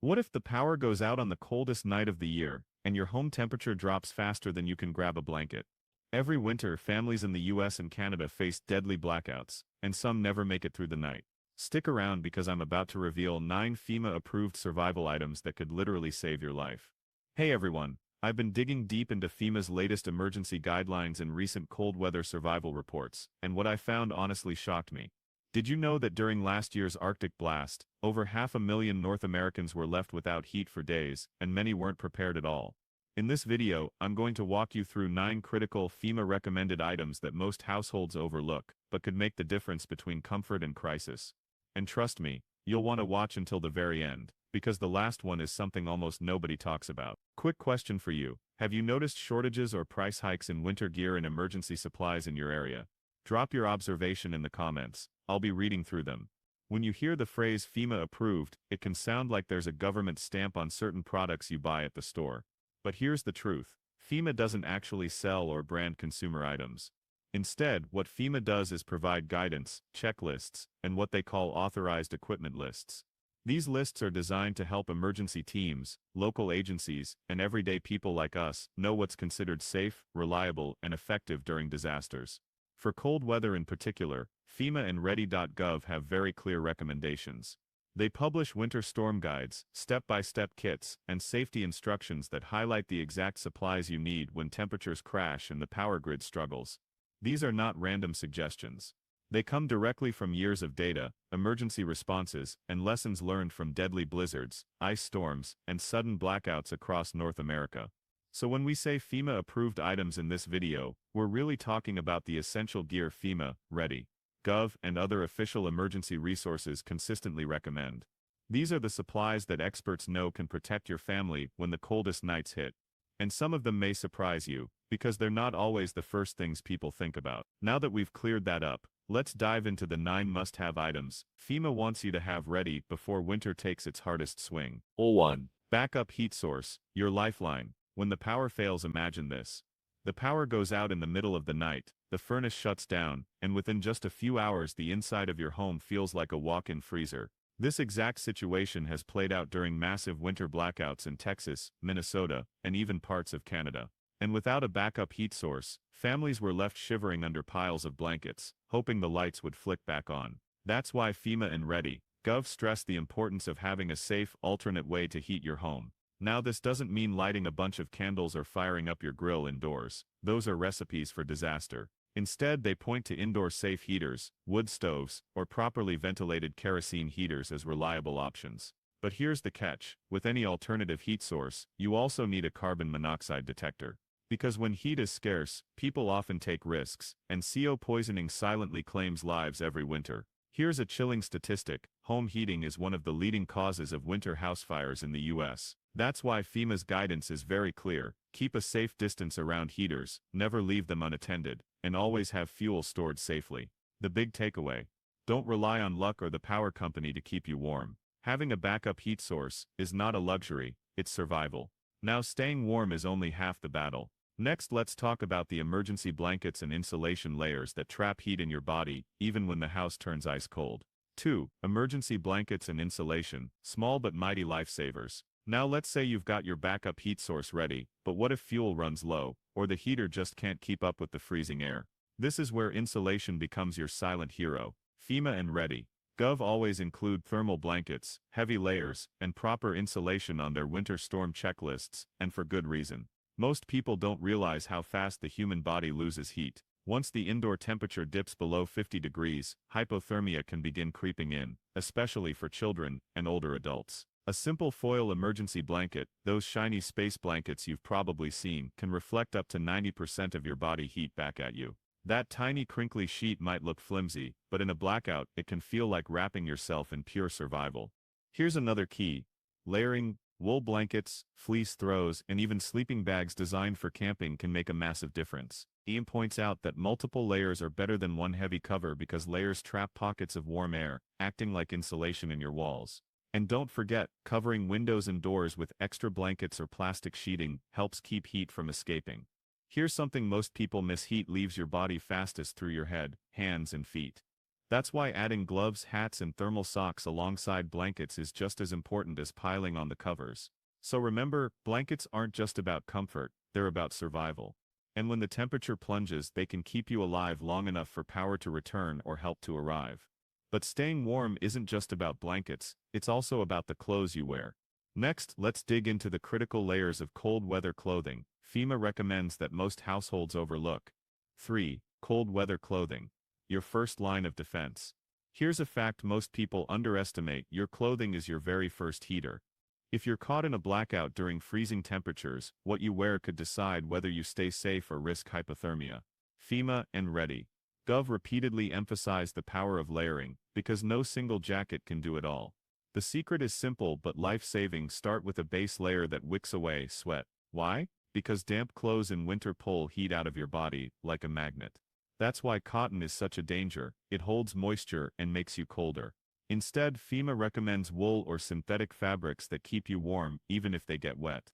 What if the power goes out on the coldest night of the year, and your home temperature drops faster than you can grab a blanket? Every winter, families in the US and Canada face deadly blackouts, and some never make it through the night. Stick around because I'm about to reveal 9 FEMA-approved survival items that could literally save your life. Hey everyone, I've been digging deep into FEMA's latest emergency guidelines and recent cold weather survival reports, and what I found honestly shocked me. Did you know that during last year's Arctic blast, over 500,000 North Americans were left without heat for days, and many weren't prepared at all? In this video, I'm going to walk you through 9 critical FEMA-recommended items that most households overlook, but could make the difference between comfort and crisis. And trust me, you'll want to watch until the very end, because the last one is something almost nobody talks about. Quick question for you, have you noticed shortages or price hikes in winter gear and emergency supplies in your area? Drop your observation in the comments, I'll be reading through them. When you hear the phrase FEMA-approved, it can sound like there's a government stamp on certain products you buy at the store. But here's the truth, FEMA doesn't actually sell or brand consumer items. Instead, what FEMA does is provide guidance, checklists, and what they call authorized equipment lists. These lists are designed to help emergency teams, local agencies, and everyday people like us know what's considered safe, reliable, and effective during disasters. For cold weather in particular, FEMA and Ready.gov have very clear recommendations. They publish winter storm guides, step-by-step kits, and safety instructions that highlight the exact supplies you need when temperatures crash and the power grid struggles. These are not random suggestions. They come directly from years of data, emergency responses, and lessons learned from deadly blizzards, ice storms, and sudden blackouts across North America. So when we say FEMA-approved items in this video, we're really talking about the essential gear FEMA, Ready, Gov, and other official emergency resources consistently recommend. These are the supplies that experts know can protect your family when the coldest nights hit. And some of them may surprise you, because they're not always the first things people think about. Now that we've cleared that up, let's dive into the 9 must-have items FEMA wants you to have ready before winter takes its hardest swing. 1. Backup heat source, your lifeline. When the power fails, imagine this. The power goes out in the middle of the night, the furnace shuts down, and within just a few hours the inside of your home feels like a walk-in freezer. This exact situation has played out during massive winter blackouts in Texas, Minnesota, and even parts of Canada. And without a backup heat source, families were left shivering under piles of blankets, hoping the lights would flick back on. That's why FEMA and Ready.gov stress the importance of having a safe, alternate way to heat your home. Now this doesn't mean lighting a bunch of candles or firing up your grill indoors. Those are recipes for disaster. Instead, they point to indoor safe heaters, wood stoves, or properly ventilated kerosene heaters as reliable options. But here's the catch, with any alternative heat source, you also need a carbon monoxide detector. Because when heat is scarce, people often take risks, and CO poisoning silently claims lives every winter. Here's a chilling statistic, home heating is one of the leading causes of winter house fires in the US. That's why FEMA's guidance is very clear, keep a safe distance around heaters, never leave them unattended, and always have fuel stored safely. The big takeaway, don't rely on luck or the power company to keep you warm. Having a backup heat source is not a luxury, it's survival. Now staying warm is only half the battle. Next, let's talk about the emergency blankets and insulation layers that trap heat in your body, even when the house turns ice cold. 2. Emergency blankets and insulation, small but mighty lifesavers. Now let's say you've got your backup heat source ready, but what if fuel runs low, or the heater just can't keep up with the freezing air? This is where insulation becomes your silent hero. FEMA and Ready.gov always include thermal blankets, heavy layers, and proper insulation on their winter storm checklists, and for good reason. Most people don't realize how fast the human body loses heat. Once the indoor temperature dips below 50 degrees, hypothermia can begin creeping in, especially for children and older adults. A simple foil emergency blanket, those shiny space blankets you've probably seen, can reflect up to 90% of your body heat back at you. That tiny crinkly sheet might look flimsy, but in a blackout, it can feel like wrapping yourself in pure survival. Here's another key. Layering. Wool blankets, fleece throws, and even sleeping bags designed for camping can make a massive difference. Ian points out that multiple layers are better than one heavy cover because layers trap pockets of warm air, acting like insulation in your walls. And don't forget, covering windows and doors with extra blankets or plastic sheeting helps keep heat from escaping. Here's something most people miss: heat leaves your body fastest through your head, hands, and feet. That's why adding gloves, hats, and thermal socks alongside blankets is just as important as piling on the covers. So remember, blankets aren't just about comfort, they're about survival. And when the temperature plunges, they can keep you alive long enough for power to return or help to arrive. But staying warm isn't just about blankets, it's also about the clothes you wear. Next, let's dig into the critical layers of cold weather clothing FEMA recommends that most households overlook. 3. Cold weather clothing. Your first line of defense. Here's a fact most people underestimate: your clothing is your very first heater. If you're caught in a blackout during freezing temperatures, what you wear could decide whether you stay safe or risk hypothermia. FEMA and Ready. Gov repeatedly emphasized the power of layering, because no single jacket can do it all. The secret is simple but life-saving: start with a base layer that wicks away sweat. Why? Because damp clothes in winter pull heat out of your body, like a magnet. That's why cotton is such a danger: it holds moisture and makes you colder. Instead, FEMA recommends wool or synthetic fabrics that keep you warm, even if they get wet.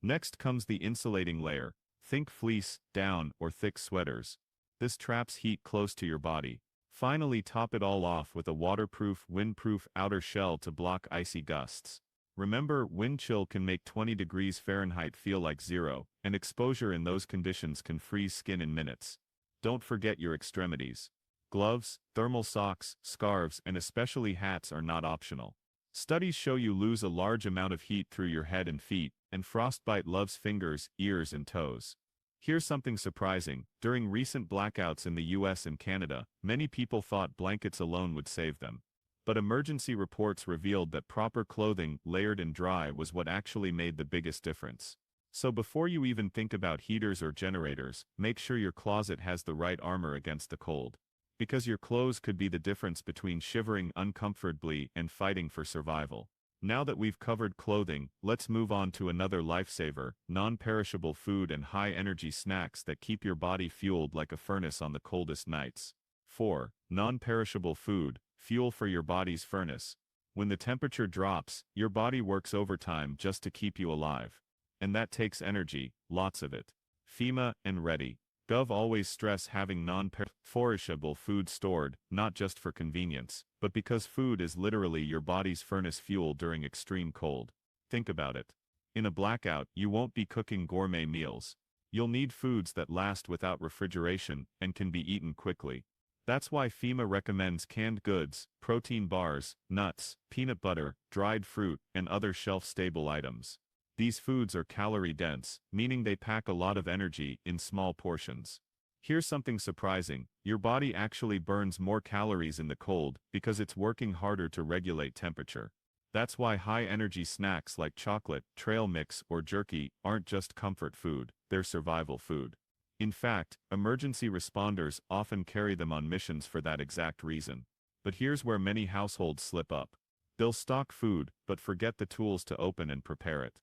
Next comes the insulating layer. Think fleece, down, or thick sweaters. This traps heat close to your body. Finally, top it all off with a waterproof, windproof outer shell to block icy gusts. Remember, wind chill can make 20 degrees Fahrenheit feel like zero, and exposure in those conditions can freeze skin in minutes. Don't forget your extremities. Gloves, thermal socks, scarves, and especially hats are not optional. Studies show you lose a large amount of heat through your head and feet, and frostbite loves fingers, ears, and toes. Here's something surprising: during recent blackouts in the US and Canada, many people thought blankets alone would save them. But emergency reports revealed that proper clothing, layered and dry, was what actually made the biggest difference. So before you even think about heaters or generators, make sure your closet has the right armor against the cold. Because your clothes could be the difference between shivering uncomfortably and fighting for survival. Now that we've covered clothing, let's move on to another lifesaver: non-perishable food and high-energy snacks that keep your body fueled like a furnace on the coldest nights. 4. Non-perishable food, fuel for your body's furnace. When the temperature drops, your body works overtime just to keep you alive. And that takes energy, lots of it. FEMA and Ready. Gov always stress having non-perishable food stored, not just for convenience, but because food is literally your body's furnace fuel during extreme cold. Think about it. In a blackout, you won't be cooking gourmet meals. You'll need foods that last without refrigeration and can be eaten quickly. That's why FEMA recommends canned goods, protein bars, nuts, peanut butter, dried fruit, and other shelf-stable items. These foods are calorie-dense, meaning they pack a lot of energy in small portions. Here's something surprising: your body actually burns more calories in the cold because it's working harder to regulate temperature. That's why high-energy snacks like chocolate, trail mix, or jerky aren't just comfort food, they're survival food. In fact, emergency responders often carry them on missions for that exact reason. But here's where many households slip up. They'll stock food, but forget the tools to open and prepare it.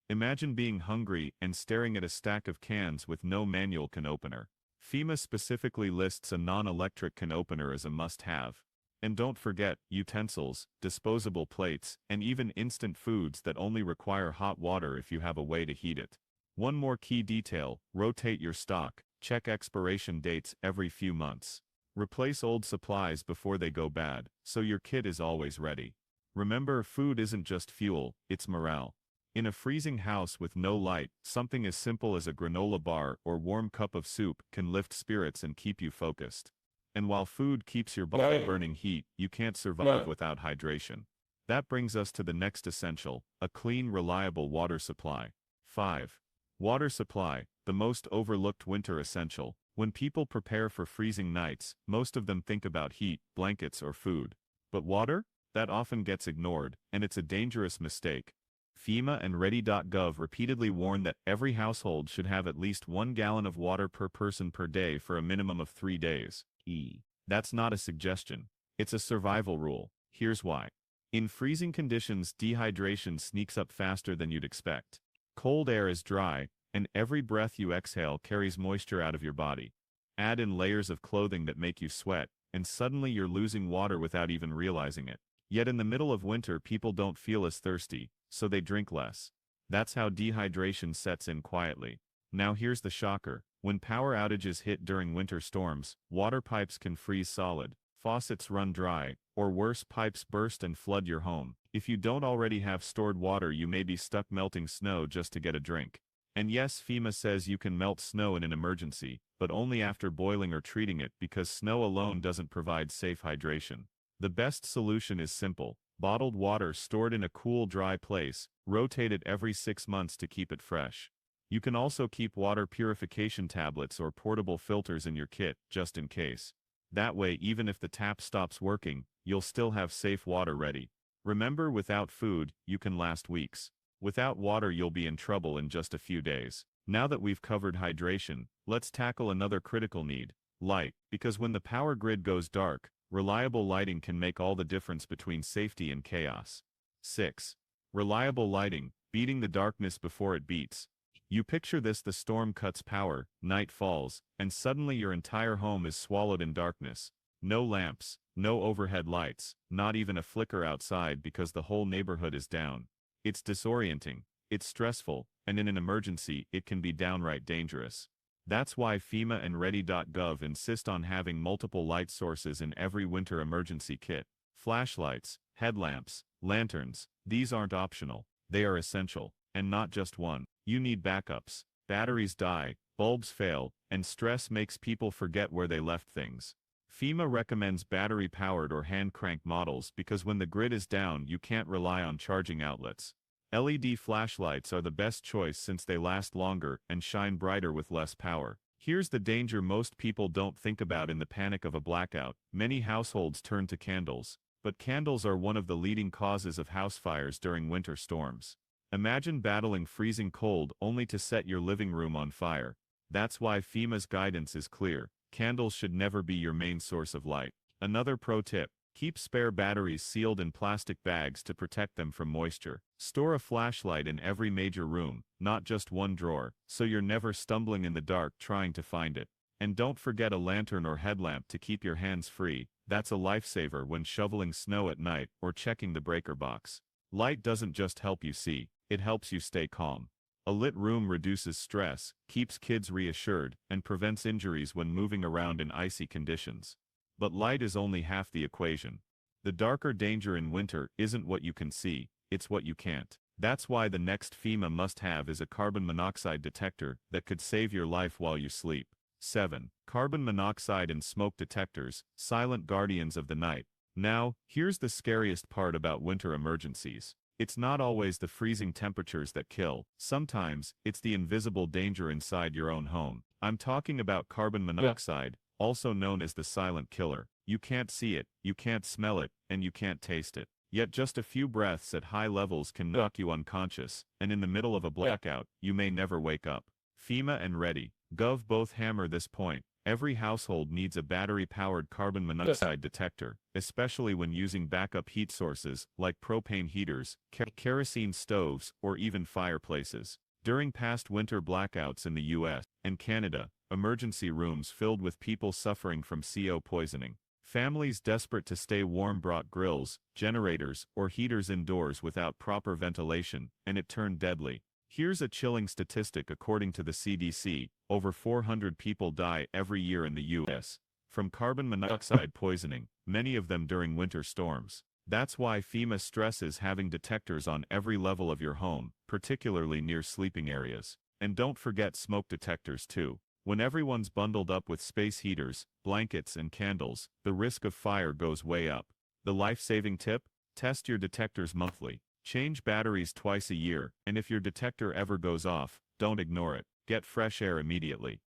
Imagine being hungry and staring at a stack of cans with no manual can opener. FEMA specifically lists a non-electric can opener as a must-have. And don't forget utensils, disposable plates, and even instant foods that only require hot water if you have a way to heat it. One more key detail: rotate your stock, check expiration dates every few months. Replace old supplies before they go bad, so your kit is always ready. Remember, food isn't just fuel, it's morale. In a freezing house with no light, something as simple as a granola bar or warm cup of soup can lift spirits and keep you focused. And while food keeps your body burning heat, you can't survive without hydration. That brings us to the next essential: a clean, reliable water supply. 5. Water supply, the most overlooked winter essential. When people prepare for freezing nights, most of them think about heat, blankets, or food. But water? That often gets ignored, and it's a dangerous mistake. FEMA and Ready.gov repeatedly warn that every household should have at least 1 gallon of water per person per day for a minimum of 3 days. That's not a suggestion. It's a survival rule. Here's why. In freezing conditions, dehydration sneaks up faster than you'd expect. Cold air is dry, and every breath you exhale carries moisture out of your body. Add in layers of clothing that make you sweat, and suddenly you're losing water without even realizing it. Yet in the middle of winter, people don't feel as thirsty, so they drink less. That's how dehydration sets in quietly. Now here's the shocker: when power outages hit during winter storms, water pipes can freeze solid, faucets run dry, or worse, pipes burst and flood your home. If you don't already have stored water, you may be stuck melting snow just to get a drink. And yes, FEMA says you can melt snow in an emergency, but only after boiling or treating it, because snow alone doesn't provide safe hydration. The best solution is simple: bottled water stored in a cool, dry place, rotated every 6 months to keep it fresh. You can also keep water purification tablets or portable filters in your kit, just in case. That way, even if the tap stops working, you'll still have safe water ready. Remember, without food, you can last weeks. Without water, you'll be in trouble in just a few days. Now that we've covered hydration, let's tackle another critical need: light. Because when the power grid goes dark, reliable lighting can make all the difference between safety and chaos. 6. Reliable lighting, beating the darkness before it beats. You picture this: the storm cuts power, night falls, and suddenly your entire home is swallowed in darkness. No lamps, no overhead lights, not even a flicker outside because the whole neighborhood is down. It's disorienting, it's stressful, and in an emergency, it can be downright dangerous. That's why FEMA and Ready.gov insist on having multiple light sources in every winter emergency kit. Flashlights, headlamps, lanterns, these aren't optional, they are essential. And not just one. You need backups. Batteries die, bulbs fail, and stress makes people forget where they left things. FEMA recommends battery-powered or hand-crank models because when the grid is down, you can't rely on charging outlets. LED flashlights are the best choice since they last longer and shine brighter with less power. Here's the danger most people don't think about in the panic of a blackout: many households turn to candles. But candles are one of the leading causes of house fires during winter storms. Imagine battling freezing cold only to set your living room on fire. That's why FEMA's guidance is clear: candles should never be your main source of light. Another pro tip: keep spare batteries sealed in plastic bags to protect them from moisture. Store a flashlight in every major room, not just one drawer, so you're never stumbling in the dark trying to find it. And don't forget a lantern or headlamp to keep your hands free. That's a lifesaver when shoveling snow at night or checking the breaker box. Light doesn't just help you see, it helps you stay calm. A lit room reduces stress, keeps kids reassured, and prevents injuries when moving around in icy conditions. But light is only half the equation. The darker danger in winter isn't what you can see, it's what you can't. That's why the next FEMA must-have is a carbon monoxide detector that could save your life while you sleep. 7. Carbon monoxide and smoke detectors, silent guardians of the night. Now, here's the scariest part about winter emergencies. It's not always the freezing temperatures that kill. Sometimes, it's the invisible danger inside your own home. I'm talking about carbon monoxide, also known as the silent killer. You can't see it, you can't smell it, and you can't taste it. Yet just a few breaths at high levels can knock you unconscious, and in the middle of a blackout, you may never wake up. FEMA and Ready.gov both hammer this point. Every household needs a battery-powered carbon monoxide detector, especially when using backup heat sources like propane heaters, kerosene stoves, or even fireplaces. During past winter blackouts in the US and Canada, emergency rooms filled with people suffering from CO poisoning. Families desperate to stay warm brought grills, generators, or heaters indoors without proper ventilation, and it turned deadly. Here's a chilling statistic. According to the CDC, over 400 people die every year in the U.S. from carbon monoxide poisoning, many of them during winter storms. That's why FEMA stresses having detectors on every level of your home, particularly near sleeping areas. And don't forget smoke detectors too. When everyone's bundled up with space heaters, blankets, and candles, the risk of fire goes way up. The life-saving tip? Test your detectors monthly. Change batteries twice a year, and if your detector ever goes off, don't ignore it. Get fresh air immediately.